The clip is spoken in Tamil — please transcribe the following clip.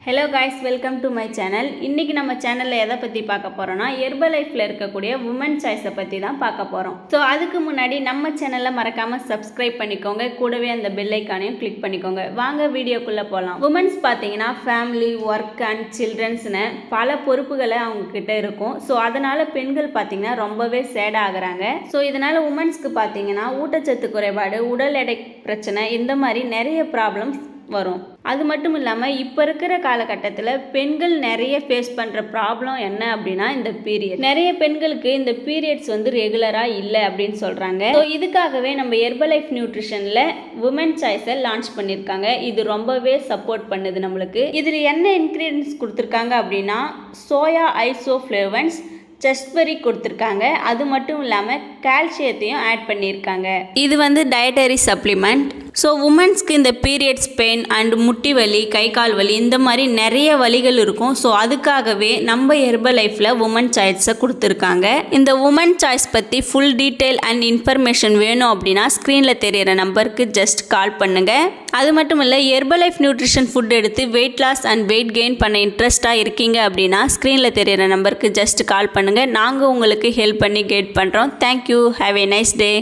Hello guys, welcome to my channel. இன்றைக்கி நம்ம சேனலில் எதை பற்றி பார்க்க போகிறோன்னா ஹெர்பலைஃப்பில் இருக்கக்கூடிய உமன் சாய்ஸை பற்றி தான் பார்க்க போகிறோம். ஸோ அதுக்கு முன்னாடி நம்ம சேனலில் மறக்காமல் சப்ஸ்கிரைப் பண்ணிக்கோங்க, கூடவே அந்த பெல் ஐக்கானையும் கிளிக் பண்ணிக்கோங்க. வாங்க வீடியோக்குள்ளே போகலாம். உமன்ஸ் பார்த்தீங்கன்னா ஃபேமிலி, ஒர்க் அண்ட் சில்ட்ரன்ஸ்னு பல பொறுப்புகளை அவங்கக்கிட்ட இருக்கும். ஸோ அதனால் பெண்கள் பார்த்திங்கன்னா ரொம்பவே சேட் ஆகுறாங்க. ஸோ இதனால் உமன்ஸ்க்கு பார்த்திங்கன்னா ஊட்டச்சத்து குறைபாடு, உடல் எடை பிரச்சனை, இந்த மாதிரி நிறைய ப்ராப்ளம்ஸ் வரும். அது மட்டும் இல்லாமல் இப்போ இருக்கிற காலகட்டத்தில் பெண்கள் நிறைய ஃபேஸ் பண்ணுற ப்ராப்ளம் என்ன அப்படின்னா இந்த பீரியட். நிறைய பெண்களுக்கு இந்த பீரியட்ஸ் ரெகுலராக இல்லை அப்படின்னு சொல்கிறாங்க. ஸோ இதுக்காகவே நம்ம ஹெர்பலைஃப் நியூட்ரிஷனில் உமன் சாய்ஸை லான்ச் பண்ணியிருக்காங்க. இது ரொம்பவே சப்போர்ட் பண்ணுது நம்மளுக்கு. இதில் என்ன இன்க்ரீடியன்ஸ் கொடுத்துருக்காங்க அப்படின்னா சோயா ஐசோஃப்ளேவன்ஸ், செஸ்ட்பெரி கொடுத்துருக்காங்க. அது மட்டும் இல்லாமல் கால்சியத்தையும் ஆட் பண்ணியிருக்காங்க. இது டயட்டரி சப்ளிமெண்ட். ஸோ உமன்ஸ்க்கு இந்த பீரியட்ஸ் பெயின் அண்ட் முட்டி வலி, கை கால் வலி, இந்த மாதிரி நிறைய வலிகள் இருக்கும். ஸோ அதுக்காகவே நம்ம ஹெர்பலைஃப்பில் உமன் சாய்ஸை கொடுத்துருக்காங்க. இந்த உமன் சாய்ஸ் பற்றி ஃபுல் டீட்டெயில் அண்ட் இன்ஃபர்மேஷன் வேணும் அப்படின்னா ஸ்க்ரீனில் தெரிகிற நம்பருக்கு ஜஸ்ட் கால் பண்ணுங்கள். அது மட்டும் இல்லை, ஹெர்பலைஃப் நியூட்ரிஷன் ஃபுட் எடுத்து weight loss and weight gain பண்ண இன்ட்ரெஸ்ட்டாக இருக்கீங்க அப்படின்னா ஸ்க்ரீனில் தெரிகிற நம்பருக்கு ஜஸ்ட் கால் பண்ணுங்கள். நாங்கள் உங்களுக்கு ஹெல்ப் பண்ணி கைட் பண்ணுறோம். Thank you. Have a nice day.